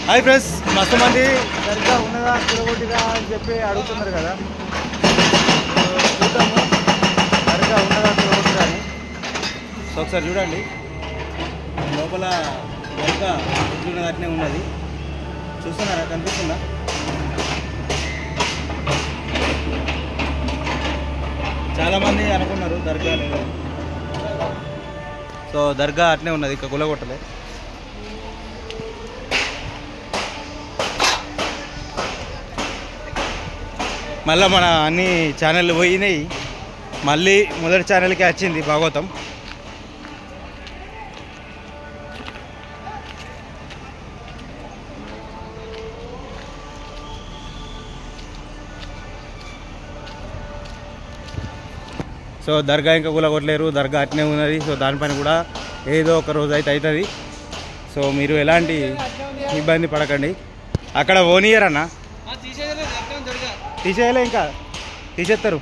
Hi friends, మస్తు మంది దర్గా ఉన్నదా కూలగొట్టిదా అని చెప్పి అడుగుతున్నారు కదా. చూద్దాము దర్గా ఉన్నదా కూలగొట్టిదా అని. సో ఒకసారి చూడండి, లోపల దర్గా ఎట్లున్నది అట్నే ఉన్నది. చూస్తున్నారా, కనిపిస్తుందా? చాలామంది అనుకున్నారు దర్గా లేదు. సో దర్గా అట్నే ఉన్నది, ఇక కూలగొట్టలే. మళ్ళీ మన అన్ని ఛానళ్ళు పోయినాయి, మళ్ళీ మొదటి ఛానల్కి వచ్చింది భాగవతం. సో దర్గా ఇంకా కూలగొట్టలేరు, దర్గా అట్నే ఉన్నది. సో దానిపైన కూడా ఏదో ఒక రోజు అయితే అవుతుంది. సో మీరు ఎలాంటి ఇబ్బంది పడకండి. అక్కడ ఓనియర్ అన్న తీసేయలే, ఇంకా తీసేస్తారు.